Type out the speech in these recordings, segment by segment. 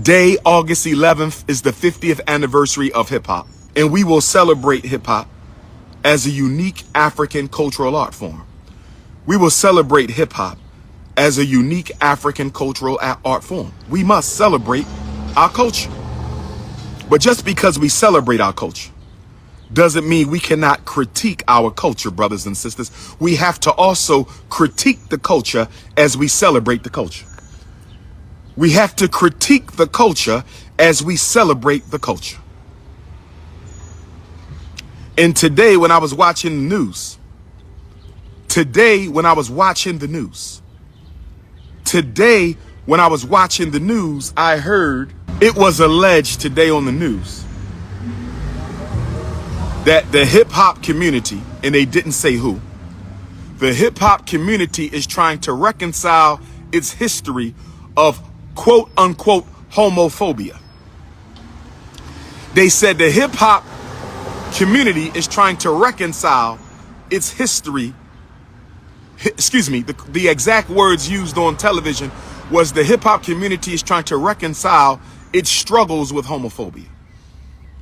Today, August 11th, is the 50th anniversary of hip-hop, and we will celebrate hip-hop as a unique African cultural art form. We will celebrate hip-hop as a unique African cultural art form. We must celebrate our culture. But just because we celebrate our culture doesn't mean we cannot critique our culture, brothers and sisters. We have to also critique the culture as we celebrate the culture. We have to critique the culture as we celebrate the culture. And today, when I was watching the news, I heard it was alleged today on the news that the hip hop community, and they didn't say who, the hip hop community is trying to reconcile its history of quote unquote homophobia. They said the hip hop community is trying to reconcile its history. Excuse me, the exact words used on television was the hip hop community is trying to reconcile its struggles with homophobia.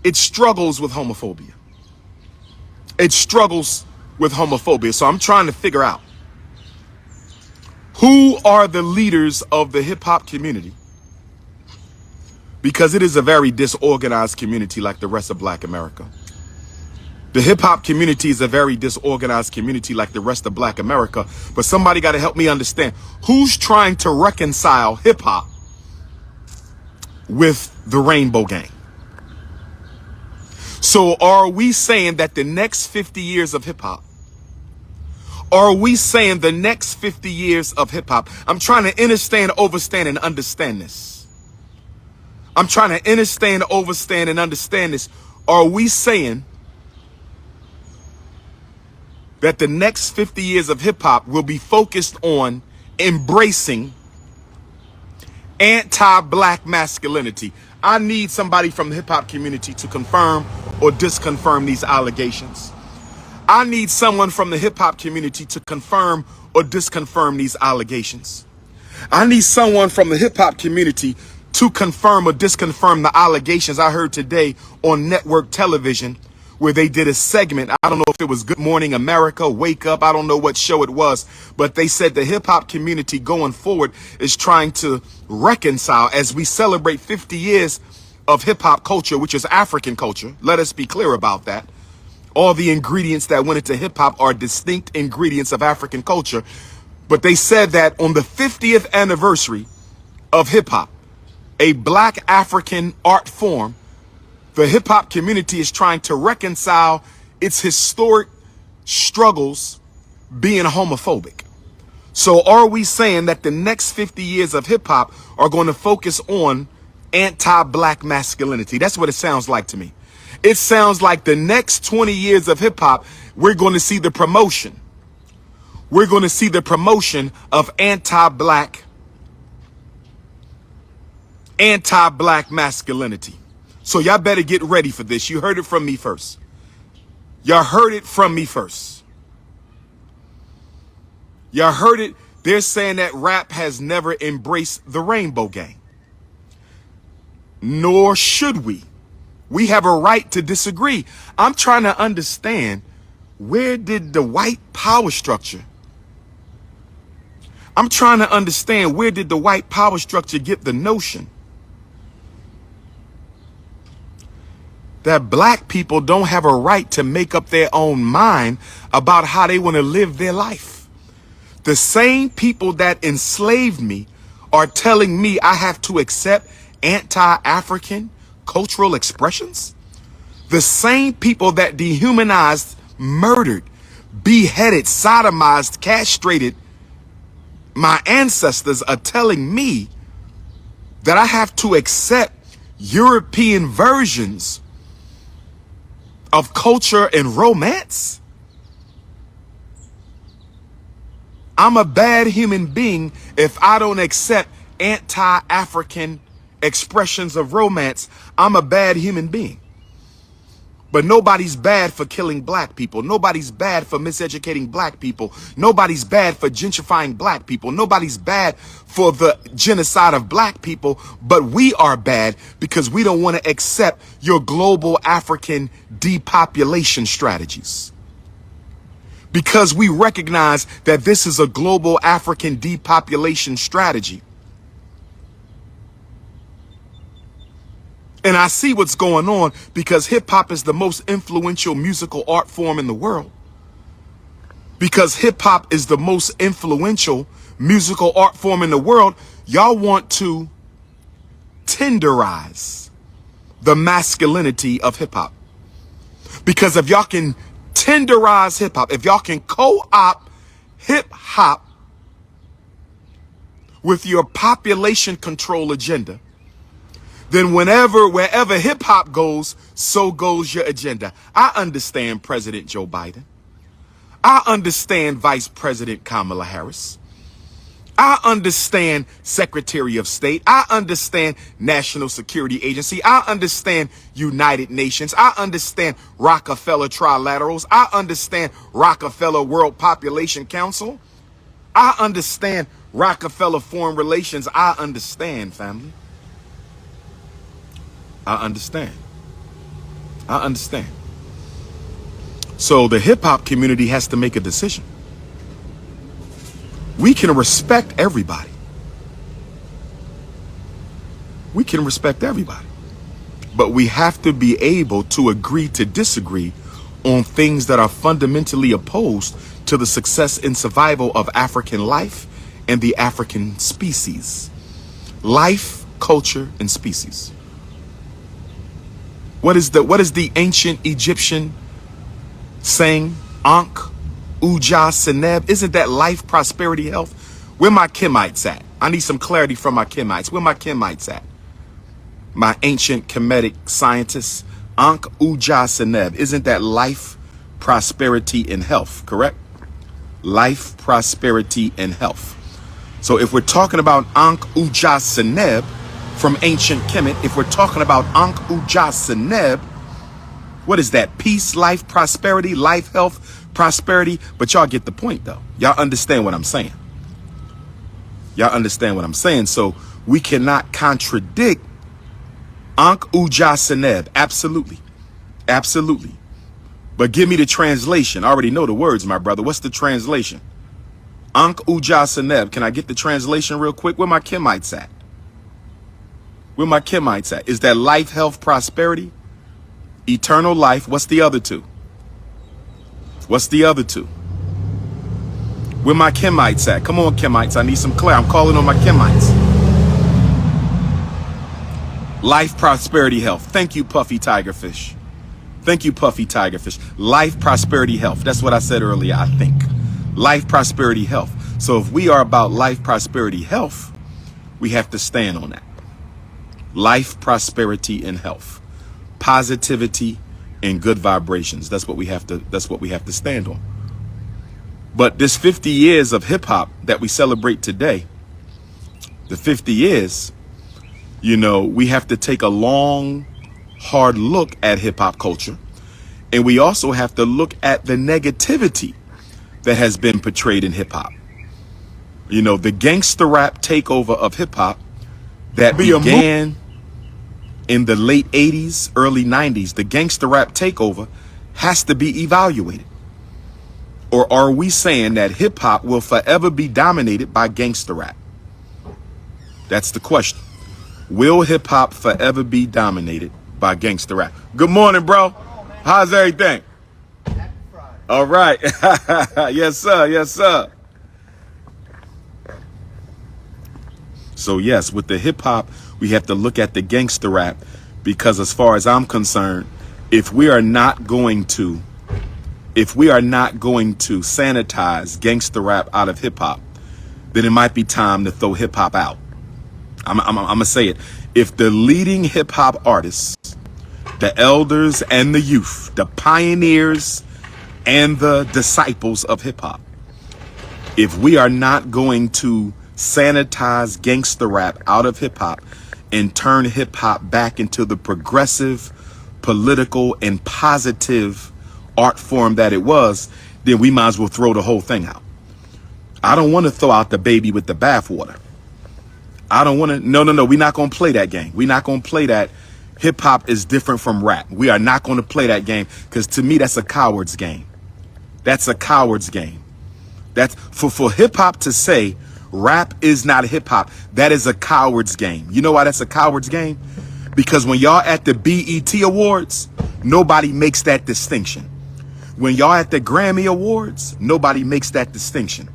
It struggles with homophobia. It struggles with homophobia. So I'm trying to figure out, who are the leaders of the hip hop community? Because it is a very disorganized community like the rest of Black America. The hip hop community is a very disorganized community like the rest of Black America. But somebody got to help me understand, who's trying to reconcile hip hop with the Rainbow Gang? So are we saying that the next 50 years of hip hop, I'm trying to understand, overstand, and understand this. Are we saying that the next 50 years of hip hop will be focused on embracing anti-Black masculinity? I need somebody from the hip hop community to confirm or disconfirm these allegations. I need someone from the hip hop community to confirm or disconfirm these allegations. I need someone from the hip hop community to confirm or disconfirm the allegations I heard today on network television, where they did a segment. I don't know if it was Good Morning America, Wake Up, I don't know what show it was, but they said the hip hop community going forward is trying to reconcile as we celebrate 50 years of hip hop culture, which is African culture. Let us be clear about that. All the ingredients that went into hip hop are distinct ingredients of African culture. But they said that on the 50th anniversary of hip hop, a Black African art form, the hip hop community is trying to reconcile its historic struggles being homophobic. So are we saying that the next 50 years of hip hop are going to focus on anti-Black masculinity? That's what it sounds like to me. It sounds like the next 20 years of hip hop, we're going to see the promotion. We're going to see the promotion of anti-Black masculinity. So y'all better get ready for this. You heard it from me first. Y'all heard it from me first. Y'all heard it. They're saying that rap has never embraced the Rainbow Gang. Nor should we. We have a right to disagree. I'm trying to understand, where did the white power structure get the notion that Black people don't have a right to make up their own mind about how they want to live their life? The same people that enslaved me are telling me I have to accept anti-African cultural expressions. The same people that dehumanized, murdered, beheaded, sodomized, castrated my ancestors are telling me that I have to accept European versions of culture and romance. I'm a bad human being if I don't accept anti-African expressions of romance. I'm a bad human being. But nobody's bad for killing black people. Nobody's bad for miseducating black people. Nobody's bad for gentrifying black people. Nobody's bad for the genocide of black people. But we are bad because we don't want to accept your global African depopulation strategies. Because we recognize that this is a global African depopulation strategy. And I see what's going on because hip hop is the most influential musical art form in the world. Because hip hop is the most influential musical art form in the world, y'all want to tenderize the masculinity of hip hop. Because if y'all can tenderize hip hop, if y'all can co-opt hip hop with your population control agenda, then wherever hip hop goes, so goes your agenda. I understand President Joe Biden. I understand Vice President Kamala Harris. I understand Secretary of State. I understand National Security Agency. I understand United Nations. I understand Rockefeller Trilaterals. I understand Rockefeller World Population Council. I understand Rockefeller Foreign Relations. I understand, family. I understand. I understand. So the hip hop community has to make a decision. We can respect everybody. We can respect everybody. But we have to be able to agree to disagree on things that are fundamentally opposed to the success and survival of African life and the African species. Life, culture, and species. What is the ancient Egyptian saying? Ankh, Uja, Seneb. Isn't that life, prosperity, health? Where my Kemites at? I need some clarity from my Kemites. Where my Kemites at? My ancient Kemetic scientists. Ankh, Uja, Seneb. Isn't that life, prosperity, and health? Correct? Life, prosperity, and health. So if we're talking about Ankh, Uja, Seneb, from ancient Kemet, if we're talking about Ankh Uja Seneb, what is that? Peace, life, prosperity, life, health, prosperity. But y'all get the point though. Y'all understand what I'm saying. Y'all understand what I'm saying. So we cannot contradict Ankh Uja Seneb. Absolutely. Absolutely. But give me the translation. I already know the words, my brother. What's the translation? Ankh Uja Seneb. Can I get the translation real quick? Where my Kemites at? Where my Kemites at? Is that life, health, prosperity, eternal life? What's the other two? What's the other two? Where my Kemites at? Come on, Kemites. I need some clarity. I'm calling on my Kemites. Life, prosperity, health. Thank you, Puffy Tigerfish. Thank you, Puffy Tigerfish. Life, prosperity, health. That's what I said earlier, I think. Life, prosperity, health. So if we are about life, prosperity, health, we have to stand on that. Life, prosperity, and health. Positivity and good vibrations. That's what we have to stand on. But this 50 years of hip hop that we celebrate today, the 50 years, you know, we have to take a long, hard look at hip hop culture. And we also have to look at the negativity that has been portrayed in hip hop. You know, the gangster rap takeover of hip hop that began in the late 80s, early 90s, the gangster rap takeover has to be evaluated. Or are we saying that hip hop will forever be dominated by gangster rap? That's the question. Will hip hop forever be dominated by gangster rap? Good morning, bro. How's everything? All right. Yes, sir. Yes, sir. So yes, with the hip hop, we have to look at the gangster rap, because as far as I'm concerned, if we are not going to sanitize gangster rap out of hip hop, then it might be time to throw hip hop out. I'm gonna say it. If the leading hip hop artists, the elders and the youth, the pioneers and the disciples of hip hop, if we are not going to sanitize gangster rap out of hip hop and turn hip hop back into the progressive, political and positive art form that it was, then we might as well throw the whole thing out. I don't want to throw out the baby with the bathwater. I don't want to. No. We're not going to play that game. We're not going to play that. Hip hop is different from rap. We are not going to play that game, because to me, that's a coward's game. That's a coward's game. That's for hip hop to say rap is not hip hop. That is a coward's game. You know why that's a coward's game? Because when y'all at the BET Awards, nobody makes that distinction. When y'all at the Grammy Awards, nobody makes that distinction.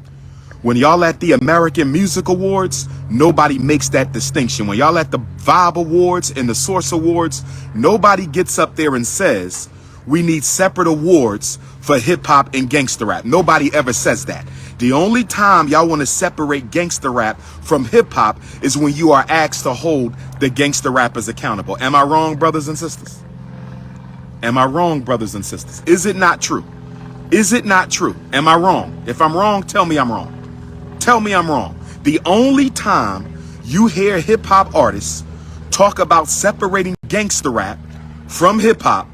When y'all at the American Music Awards, nobody makes that distinction. When y'all at the Vibe Awards and the Source Awards, nobody gets up there and says, we need separate awards for hip hop and gangster rap. Nobody ever says that. The only time y'all want to separate gangster rap from hip hop is when you are asked to hold the gangster rappers accountable. Am I wrong, brothers and sisters? Am I wrong, brothers and sisters? Is it not true? Is it not true? Am I wrong? If I'm wrong, tell me I'm wrong. Tell me I'm wrong. The only time you hear hip hop artists talk about separating gangster rap from hip hop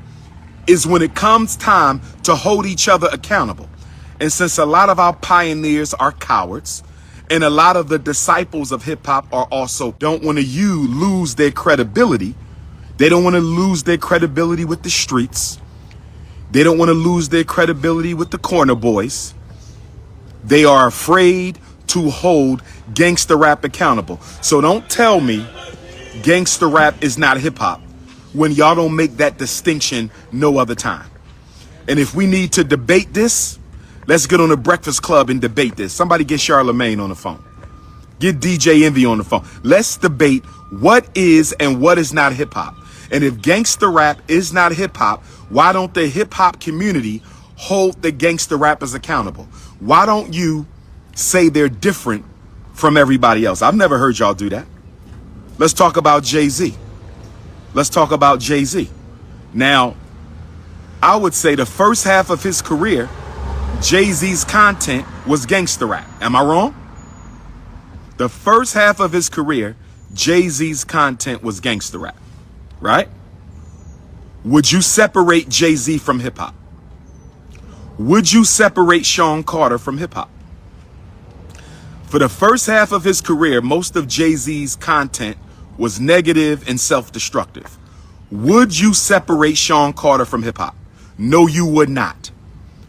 is when it comes time to hold each other accountable. And since a lot of our pioneers are cowards, and a lot of the disciples of hip hop are also don't want to lose their credibility. They don't want to lose their credibility with the streets. They don't want to lose their credibility with the corner boys. They are afraid to hold gangster rap accountable. So don't tell me gangster rap is not hip hop when y'all don't make that distinction no other time. And if we need to debate this, let's get on the Breakfast Club and debate this. Somebody get Charlemagne on the phone. Get DJ Envy on the phone. Let's debate what is and what is not hip hop. And if gangster rap is not hip hop, why don't the hip hop community hold the gangster rappers accountable? Why don't you say they're different from everybody else? I've never heard y'all do that. Let's talk about Jay-Z. Let's talk about Jay-Z. Now, I would say the first half of his career, Jay-Z's content was gangster rap. Am I wrong? The first half of his career, Jay-Z's content was gangster rap, right? Would you separate Jay-Z from hip hop? Would you separate Sean Carter from hip hop? For the first half of his career, most of Jay-Z's content was negative and self-destructive. Would you separate Sean Carter from hip hop? No, you would not.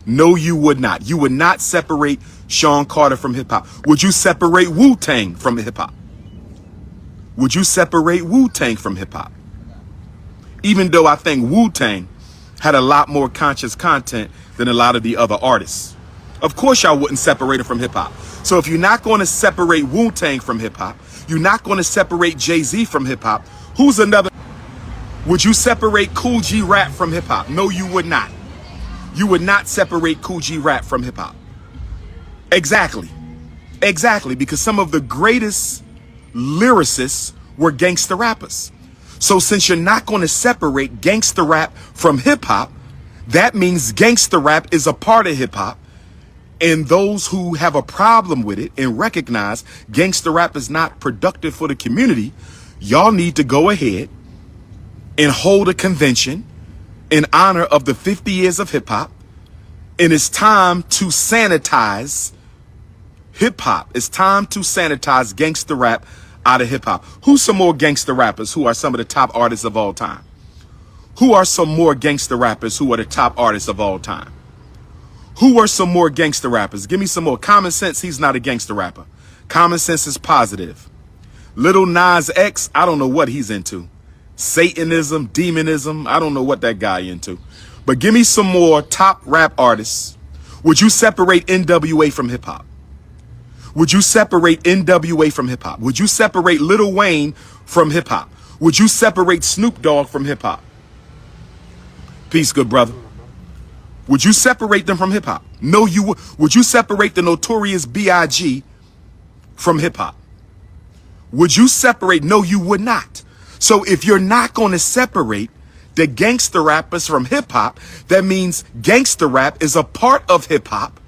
No, you would not. You would not separate Sean Carter from hip hop. Would you separate Wu-Tang from hip hop? Would you separate Wu-Tang from hip hop? Even though I think Wu-Tang had a lot more conscious content than a lot of the other artists. Of course y'all wouldn't separate it from hip hop. So if you're not going to separate Wu-Tang from hip hop, you're not going to separate Jay-Z from hip hop, who's another? Would you separate Kool G Rap from hip hop? No, you would not. You would not separate Kool G Rap from hip hop. Exactly. Exactly, because some of the greatest lyricists were gangster rappers. So since you're not going to separate gangster rap from hip hop, that means gangster rap is a part of hip hop. And those who have a problem with it and recognize gangster rap is not productive for the community, y'all need to go ahead and hold a convention in honor of the 50 years of hip hop. And it's time to sanitize hip hop. It's time to sanitize gangster rap out of hip hop. Who's some more gangster rappers who are some of the top artists of all time? Who are some more gangster rappers who are the top artists of all time? Who are some more gangster rappers? Give me some more. Common Sense, he's not a gangster rapper. Common Sense is positive. Little Nas X, I don't know what he's into. Satanism, demonism, I don't know what that guy into. But give me some more top rap artists. Would you separate NWA from hip hop? Would you separate NWA from hip hop? Would you separate Lil Wayne from hip hop? Would you separate Snoop Dogg from hip hop? Peace, good brother. Would you separate them from hip hop? No, you would. Would you separate the Notorious B.I.G. from hip hop? Would you separate? No, you would not. So if you're not going to separate the gangster rappers from hip hop, that means gangster rap is a part of hip hop,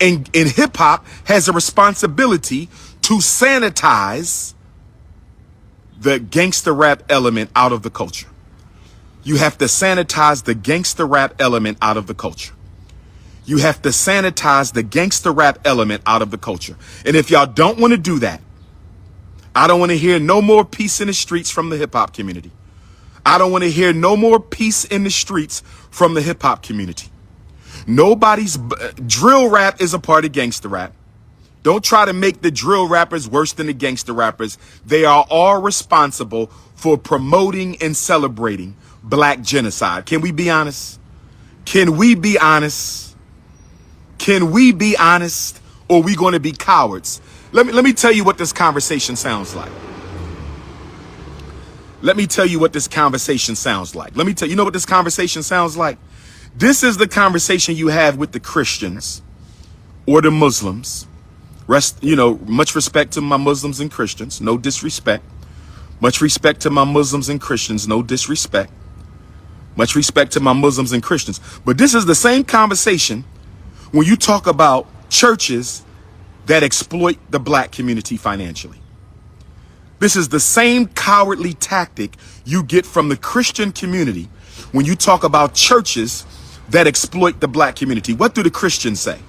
and hip hop has a responsibility to sanitize the gangster rap element out of the culture. You have to sanitize the gangster rap element out of the culture. You have to sanitize the gangster rap element out of the culture. And if y'all don't want to do that, I don't want to hear no more peace in the streets from the hip hop community. I don't want to hear no more peace in the streets from the hip hop community. Nobody's drill rap is a part of gangster rap. Don't try to make the drill rappers worse than the gangster rappers. They are all responsible for promoting and celebrating black genocide. Can we be honest? Can we be honest? Can we be honest? Or are we going to be cowards? Let me tell you what this conversation sounds like. Let me tell you what this conversation sounds like. Let me tell you, know what this conversation sounds like? This is the conversation you have with the Christians or the Muslims. Much respect to my Muslims and Christians, no disrespect. Much respect to my Muslims and Christians, no disrespect. Much respect to my Muslims and Christians. But this is the same conversation when you talk about churches that exploit the black community financially. This is the same cowardly tactic you get from the Christian community when you talk about churches that exploit the black community. What do the Christians say?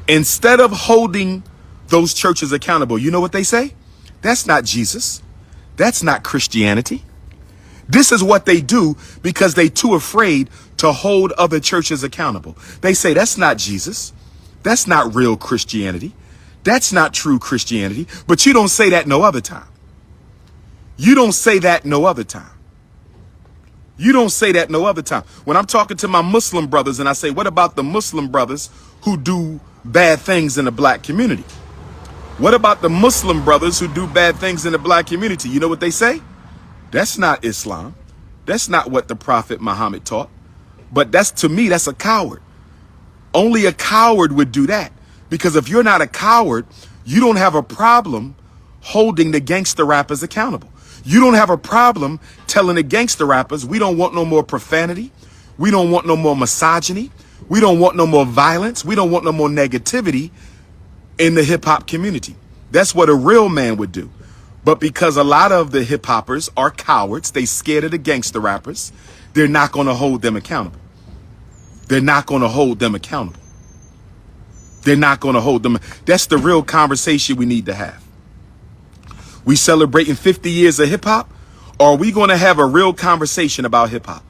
Instead of holding those churches accountable, you know what they say? That's not Jesus. That's not Christianity. This is what they do because they're too afraid to hold other churches accountable. They say that's not Jesus. That's not real Christianity. That's not true Christianity. But you don't say that no other time. You don't say that no other time. You don't say that no other time. When I'm talking to my Muslim brothers and I say, what about the Muslim brothers who do bad things in the black community? What about the Muslim brothers who do bad things in the black community? You know what they say? That's not Islam. That's not what the Prophet Muhammad taught. But to me, that's a coward. Only a coward would do that. Because if you're not a coward, you don't have a problem holding the gangster rappers accountable. You don't have a problem telling the gangster rappers, we don't want no more profanity. We don't want no more misogyny. We don't want no more violence. We don't want no more negativity in the hip hop community. That's what a real man would do. But because a lot of the hip hoppers are cowards, they scared of the gangster rappers, they're not going to hold them accountable. They're not going to hold them accountable. They're not going to hold them. That's the real conversation we need to have. We celebrating 50 years of hip hop? Or are we going to have a real conversation about hip hop?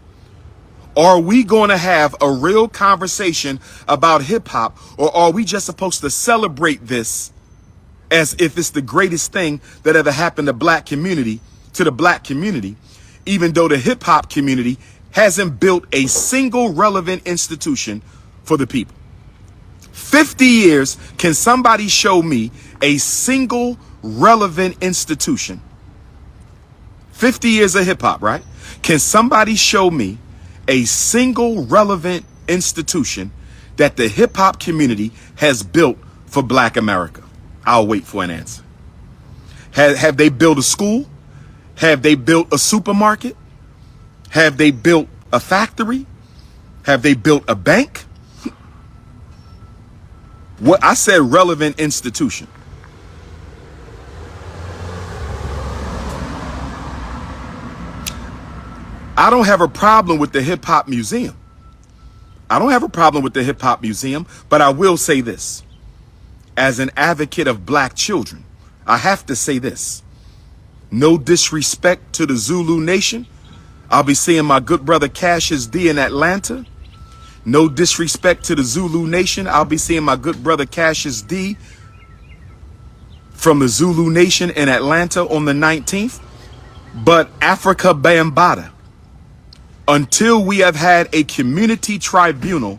Are we going to have a real conversation about hip hop? Or are we just supposed to celebrate this as if it's the greatest thing that ever happened to the black community, even though the hip hop community hasn't built a single relevant institution for the people? 50 years, can somebody show me a single relevant institution? 50 years of hip hop, right? Can somebody show me a single relevant institution that the hip hop community has built for black America? I'll wait for an answer. Have they built a school? Have they built a supermarket? Have they built a factory? Have they built a bank? What I said, relevant institution. I don't have a problem with the hip hop museum. I don't have a problem with the hip hop museum, but I will say this. As an advocate of black children, I have to say this. No disrespect to the Zulu Nation. I'll be seeing my good brother Cassius D in Atlanta. No disrespect to the Zulu Nation. I'll be seeing my good brother Cassius D from the Zulu Nation in Atlanta on the 19th. But Africa Bambaataa, until we have had a community tribunal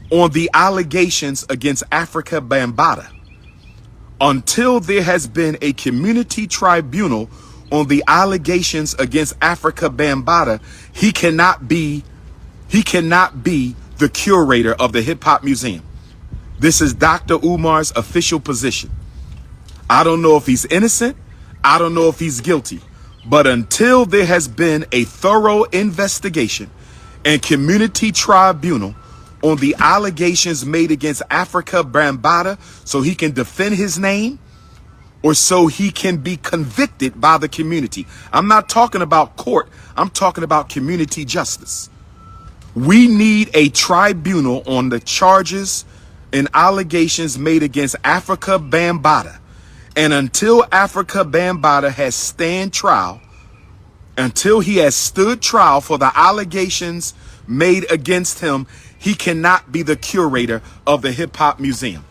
on the allegations against Africa Bambaataa, until there has been a community tribunal on the allegations against Africa Bambaataa, he cannot be the curator of the Hip Hop Museum. This is Dr. Umar's official position. I don't know if he's innocent. I don't know if he's guilty. But until there has been a thorough investigation and community tribunal on the allegations made against Africa Bambaataa so he can defend his name, or so he can be convicted by the community. I'm not talking about court. I'm talking about community justice. We need a tribunal on the charges and allegations made against Afrika Bambaataa. And until Afrika Bambaataa has stand trial, until he has stood trial for the allegations made against him, he cannot be the curator of the Hip Hop Museum.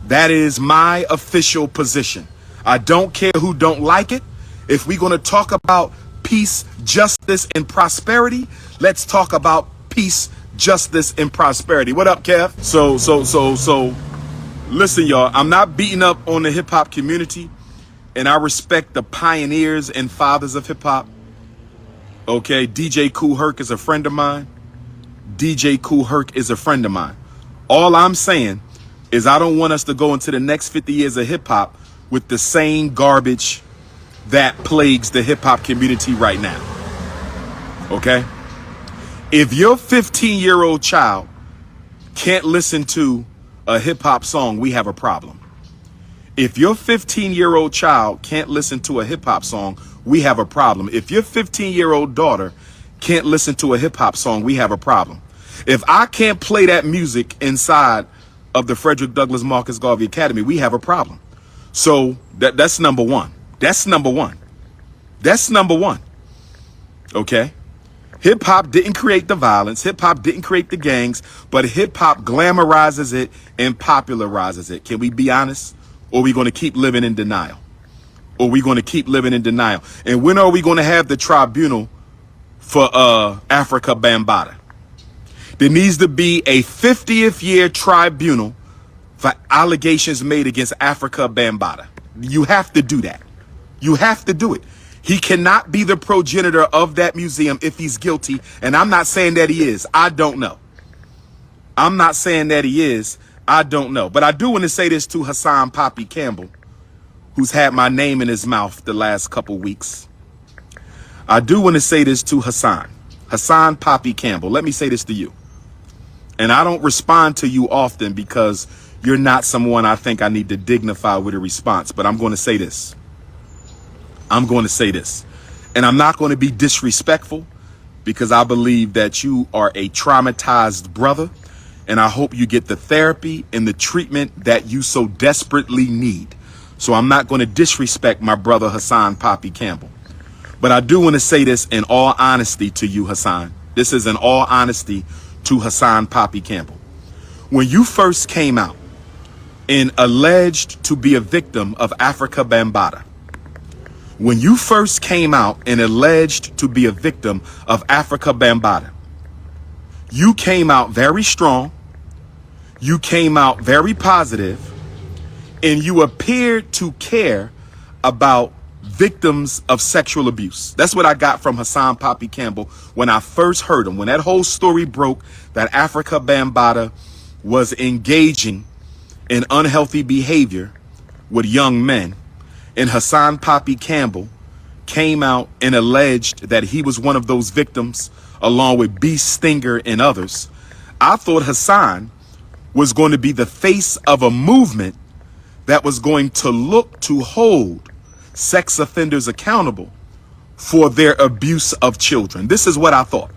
That is my official position. I don't care who don't like it. If we're going to talk about peace, justice, and prosperity, let's talk about peace, justice, and prosperity. What up, Kev? So, listen, y'all, I'm not beating up on the hip hop community, and I respect the pioneers and fathers of hip hop. Okay, DJ Kool Herc is a friend of mine. DJ Kool Herc is a friend of mine. All I'm saying is I don't want us to go into the next 50 years of hip hop with the same garbage that plagues the hip hop community right now. Okay? If your 15-year-old child can't listen to a hip hop song, we have a problem. If your 15-year-old child can't listen to a hip hop song, we have a problem. If your 15-year-old daughter can't listen to a hip hop song, we have a problem. If I can't play that music inside of the Frederick Douglass Marcus Garvey Academy, we have a problem. So that's number one. That's number one. That's number one. Okay? Hip hop didn't create the violence. Hip hop didn't create the gangs, but hip hop glamorizes it and popularizes it. Can we be honest? Or are we going to keep living in denial? Or are we going to keep living in denial? And when are we going to have the tribunal for Afrika Bambaataa? There needs to be a 50th year tribunal for allegations made against Afrika Bambaataa. You have to do that. You have to do it. He cannot be the progenitor of that museum if he's guilty. And I'm not saying that he is. I don't know. I'm not saying that he is. I don't know. But I do want to say this to Hasan Poppy Campbell, who's had my name in his mouth the last couple weeks. I do want to say this to Hasan Poppy Campbell. Let me say this to you. And I don't respond to you often because you're not someone I think I need to dignify with a response. But I'm going to say this. I'm going to say this. And I'm not going to be disrespectful because I believe that you are a traumatized brother. And I hope you get the therapy and the treatment that you so desperately need. So I'm not going to disrespect my brother Hasan Poppy Campbell. But I do want to say this in all honesty to you, Hasan. This is in all honesty to Hasan Poppy Campbell. When you first came out and alleged to be a victim of Afrika Bambaataa, when you first came out and alleged to be a victim of Afrika Bambaataa, you came out very strong, you came out very positive, and you appeared to care about victims of sexual abuse. That's what I got from Hasan Poppy Campbell when I first heard him. When that whole story broke that Afrika Bambaataa was engaging in unhealthy behavior with young men, and Hasan Poppy Campbell came out and alleged that he was one of those victims along with B. Stinger and others, I thought Hasan was going to be the face of a movement that was going to look to hold sex offenders accountable for their abuse of children. This is what I thought.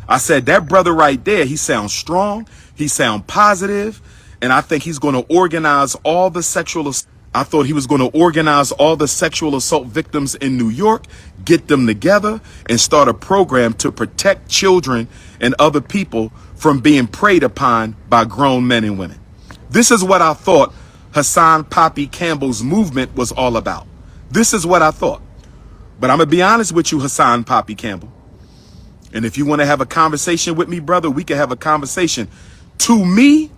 I said, that brother right there, he sounds strong, he sounds positive, and I think he's going to organize all the I thought he was going to organize all the sexual assault victims in New York, get them together, and start a program to protect children and other people from being preyed upon by grown men and women. This is what I thought Hasan Poppy Campbell's movement was all about. This is what I thought. But I'm going to be honest with you, Hasan Poppy Campbell. And if you want to have a conversation with me, brother, we can have a conversation. To me,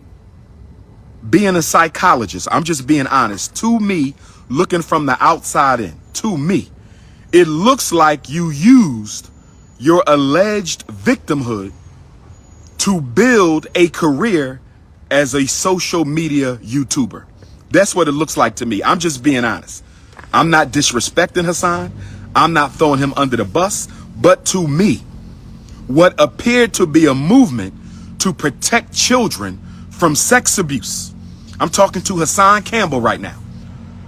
being a psychologist, I'm just being honest. To me, looking from the outside in, to me, it looks like you used your alleged victimhood to build a career as a social media YouTuber. That's what it looks like to me. I'm just being honest. I'm not disrespecting Hasan. I'm not throwing him under the bus. But to me, what appeared to be a movement to protect children from sex abuse. I'm talking to Hasan Campbell right now.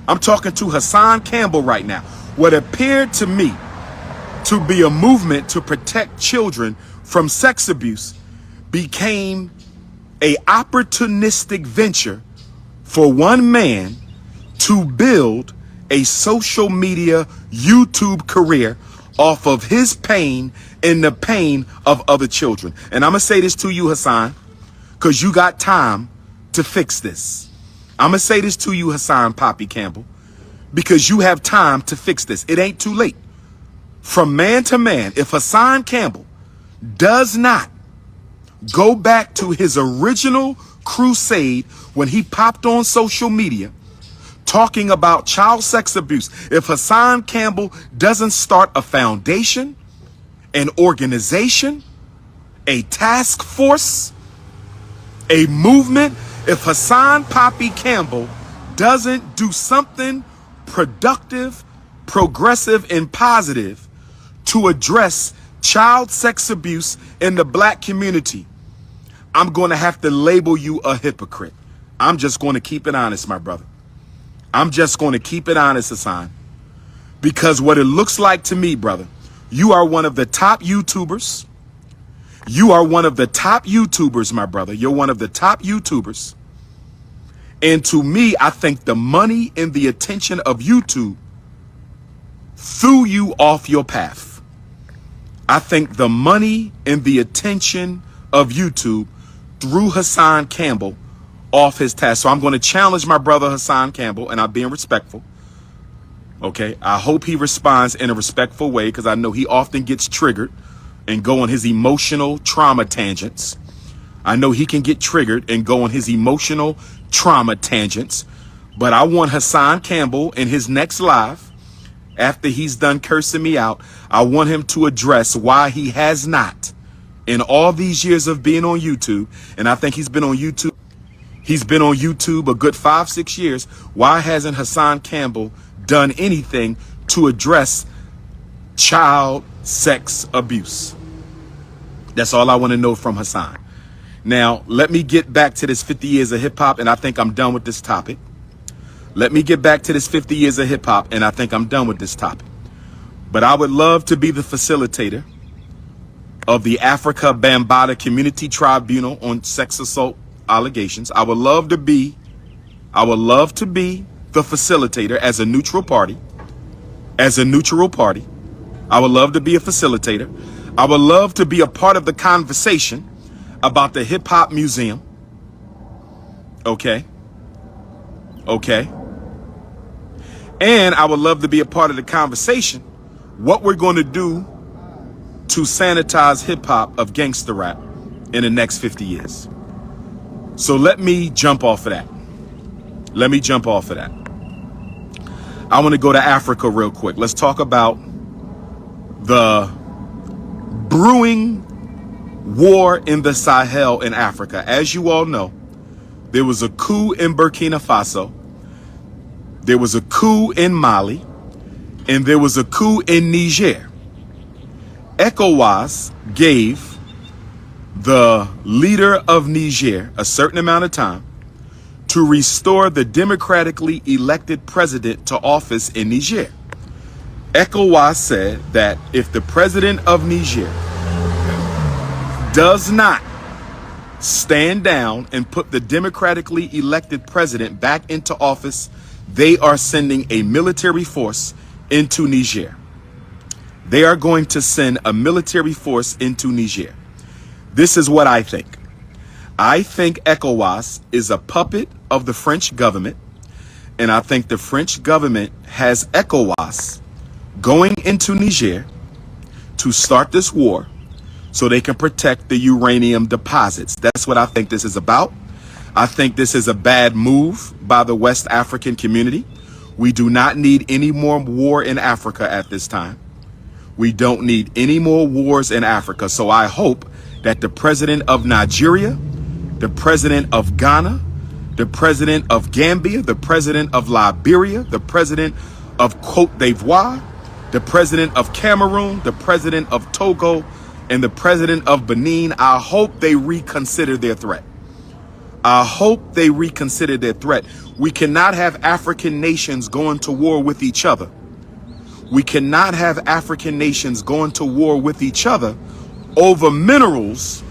I'm talking to Hasan Campbell right now. What appeared to me to be a movement to protect children from sex abuse became a opportunistic venture for one man to build a social media YouTube career off of his pain and the pain of other children. And I'm gonna say this to you, Hasan, because you got time to fix this. I'm gonna say this to you, Hasan Poppy Campbell, because you have time to fix this. It ain't too late. From man to man, if Hasan Campbell does not go back to his original crusade when he popped on social media talking about child sex abuse, if Hasan Campbell doesn't start a foundation, an organization, a task force, a movement, if Hasan Poppy Campbell doesn't do something productive, progressive, and positive to address child sex abuse in the black community, I'm going to have to label you a hypocrite. I'm just going to keep it honest, my brother. I'm just going to keep it honest, Hasan. Because what it looks like to me, brother, you are one of the top YouTubers. You are one of the top YouTubers, my brother. You're one of the top YouTubers. And to me, I think the money and the attention of YouTube threw you off your path. I think the money and the attention of YouTube threw Hasan Campbell off his task. So I'm going to challenge my brother Hasan Campbell, and I'm being respectful. Okay, I hope he responds in a respectful way, because I know he often gets triggered and go on his emotional trauma tangents. I know he can get triggered and go on his emotional trauma tangents. But I want Hasan Campbell in his next live, after he's done cursing me out, I want him to address why he has not, in all these years of being on YouTube, and I think he's been on YouTube a good 5-6 years. Why hasn't Hasan Campbell done anything to address child sex abuse? That's all I want to know from Hasan. Now, let me get back to this 50 years of hip hop, and I think I'm done with this topic. Let me get back to this 50 years of hip hop, and I think I'm done with this topic. But I would love to be the facilitator of the Africa Bambaataa Community Tribunal on sex assault allegations. I would love to be the facilitator as a neutral party. As a neutral party, I would love to be a facilitator. I would love to be a part of the conversation about the hip hop museum. Okay. And I would love to be a part of the conversation what we're going to do to sanitize hip hop of gangster rap in the next 50 years. So let me jump off of that. I want to go to Africa real quick. Let's talk about the brewing war in the Sahel in Africa. As you all know, there was a coup in Burkina Faso, there was a coup in Mali, and there was a coup in Niger. ECOWAS gave the leader of Niger a certain amount of time to restore the democratically elected president to office in Niger. ECOWAS said that if the president of Niger does not stand down and put the democratically elected president back into office, they are sending a military force into Niger. They are going to send a military force into Niger. This is what I think. I think ECOWAS is a puppet of the French government, and I think the French government has ECOWAS going into Niger to start this war so they can protect the uranium deposits. That's what I think this is about. I think this is a bad move by the West African community. We do not need any more war in Africa at this time. We don't need any more wars in Africa. So I hope that the president of Nigeria, the president of Ghana, the president of Gambia, the president of Liberia, the president of Cote d'Ivoire, the president of Cameroon, the president of Togo, and the president of Benin, I hope they reconsider their threat. I hope they reconsider their threat. We cannot have African nations going to war with each other. We cannot have African nations going to war with each other over minerals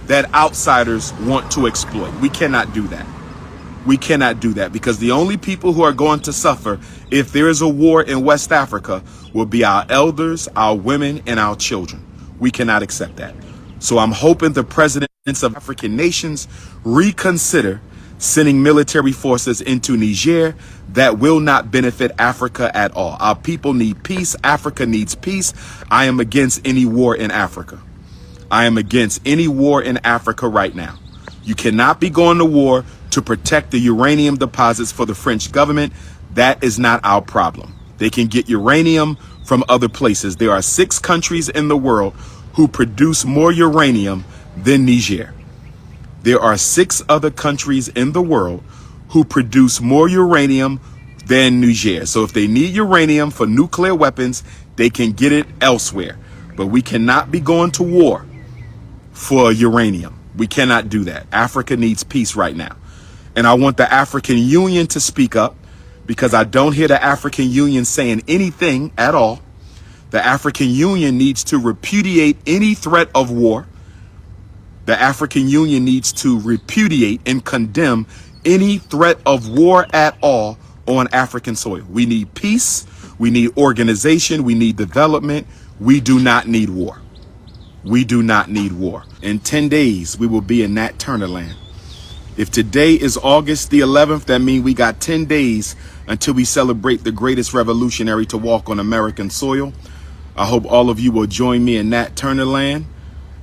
that outsiders want to exploit. We cannot do that. We cannot do that, because the only people who are going to suffer if there is a war in West Africa will be our elders, our women, and our children. We cannot accept that. So I'm hoping the presidents of African nations reconsider sending military forces into Niger. That will not benefit Africa at all. Our people need peace. Africa needs peace. I am against any war in Africa. I am against any war in Africa right now. You cannot be going to war to protect the uranium deposits for the French government. That is not our problem. They can get uranium from other places. There are 6 countries in the world who produce more uranium than Niger. There are 6 other countries in the world who produce more uranium than Niger. So if they need uranium for nuclear weapons, they can get it elsewhere. But we cannot be going to war for uranium. We cannot do that. Africa needs peace right now. And I want the African Union to speak up, because I don't hear the African Union saying anything at all. The African Union needs to repudiate any threat of war. The African Union needs to repudiate and condemn any threat of war at all on African soil. We need peace. We need organization. We need development. We do not need war. We do not need war. In 10 days, we will be in Nat Turner land. If today is August the 11th, that means we got 10 days until we celebrate the greatest revolutionary to walk on American soil. I hope all of you will join me in Nat Turner land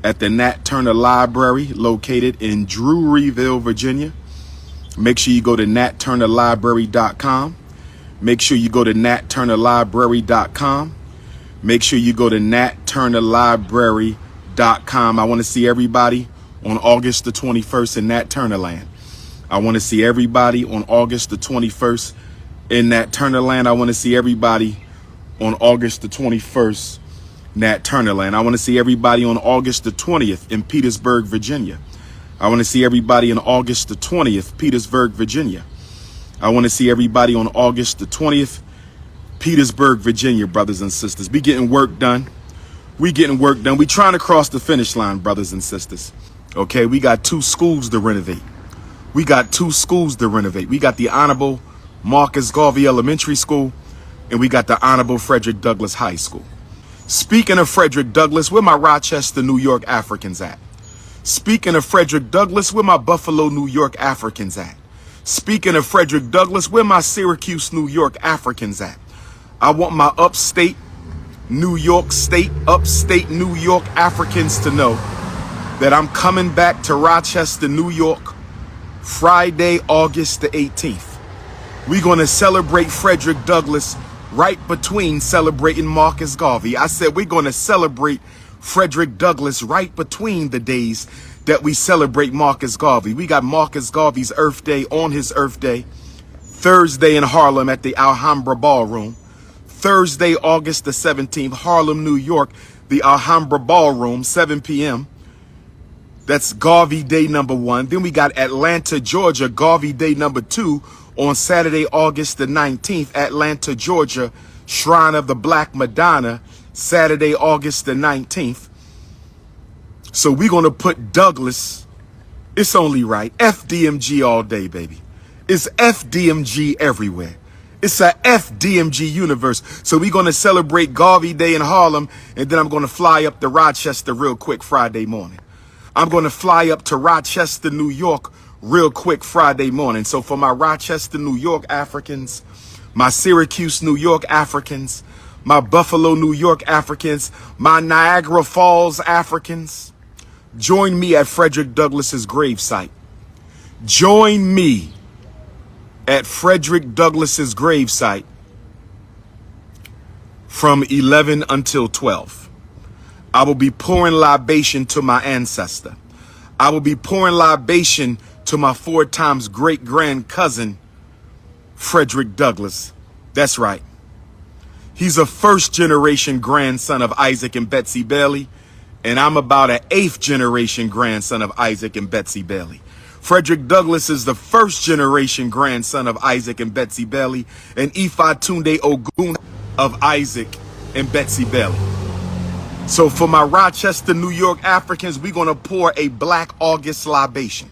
at the Nat Turner Library located in Druryville, Virginia. Make sure you go to natturnerlibrary.com. Make sure you go to natturnerlibrary.com. Make sure you go to natturnerlibrary.com. I want to see everybody on August the 21st in Nat Turner land. I want to see everybody on August the 21st in Nat Turner land. I want to see everybody on August the 21st, Nat Turner land. I want to see everybody on August the 20th in Petersburg, Virginia. I want to see everybody on August the 20th, Petersburg, Virginia. I want to see everybody on August the 20th, Petersburg, Virginia, brothers and sisters. We getting work done. We getting work done. We trying to cross the finish line, brothers and sisters. Okay, we got 2 schools to renovate. We got 2 schools to renovate. We got the Honorable Marcus Garvey Elementary School, and we got the Honorable Frederick Douglass High School. Speaking of Frederick Douglass, where my Rochester, New York Africans at? Speaking of Frederick Douglass, where my Buffalo, New York Africans at? Speaking of Frederick Douglass, where my Syracuse, New York Africans at? I want my upstate New York Africans to know that I'm coming back to Rochester, New York, Friday, August the 18th. We're going to celebrate Frederick Douglass right between celebrating Marcus Garvey. I said we're going to celebrate Frederick Douglass right between the days that we celebrate Marcus Garvey. We got Marcus Garvey's Earth Day on his Earth Day, Thursday in Harlem at the Alhambra Ballroom. Thursday, August the 17th, Harlem, New York, the Alhambra Ballroom, 7 p.m. That's Garvey Day number 1. Then we got Atlanta, Georgia, Garvey Day number 2 on Saturday, August the 19th, Atlanta, Georgia, Shrine of the Black Madonna, Saturday, August the 19th. So we're going to put Douglass, it's only right, FDMG all day, baby. It's FDMG everywhere. It's a FDMG universe. So we're going to celebrate Garvey Day in Harlem, and then I'm going to fly up to Rochester real quick Friday morning. I'm going to fly up to Rochester, New York real quick Friday morning. So for my Rochester, New York Africans, my Syracuse, New York Africans, my Buffalo, New York Africans, my Niagara Falls Africans, join me at Frederick Douglass's gravesite. Join me at Frederick Douglass's gravesite from 11 until 12. I will be pouring libation to my ancestor. I will be pouring libation to my 4 times great-grand cousin, Frederick Douglass. That's right. He's a first-generation grandson of Isaac and Betsy Bailey, and I'm about an 8th-generation grandson of Isaac and Betsy Bailey. Frederick Douglass is the first generation grandson of Isaac and Betsy Bailey, and Ifa Tunde Ogun of Isaac and Betsy Bailey. So for my Rochester, New York Africans, we're going to pour a Black August libation.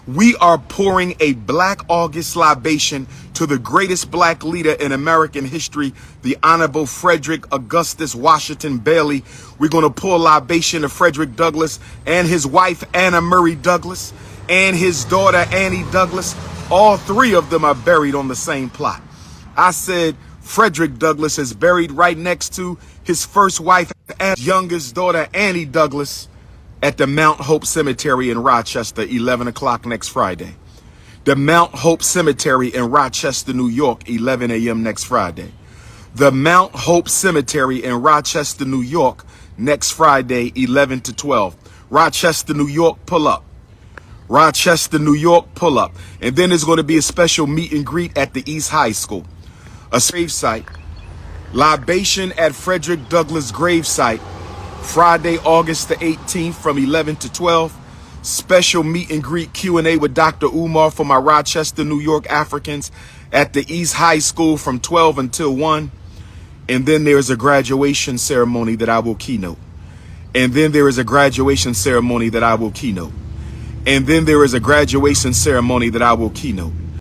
We are pouring a Black August libation to the greatest black leader in American history, the Honorable Frederick Augustus Washington Bailey. We're going to pour libation to Frederick Douglass and his wife, Anna Murray Douglass, and his daughter, Annie Douglass. All three of them are buried on the same plot. I said Frederick Douglass is buried right next to his first wife and youngest daughter, Annie Douglass, at the Mount Hope Cemetery in Rochester, 11 o'clock next Friday. The Mount Hope Cemetery in Rochester, New York, 11 a.m. next Friday. The Mount Hope Cemetery in Rochester, New York, next Friday, 11 to 12. Rochester, New York, pull up. Rochester, New York, pull up. And then there's going to be a special meet and greet at the East High School. A grave site. Libation at Frederick Douglass grave site. Friday, August the 18th from 11 to 12. Special meet and greet Q&A with Dr. Umar for my Rochester, New York Africans at the East High School from 12 until 1. And then there's a graduation ceremony that I will keynote. And then there is a graduation ceremony that I will keynote. And then there is a graduation ceremony that I will keynote.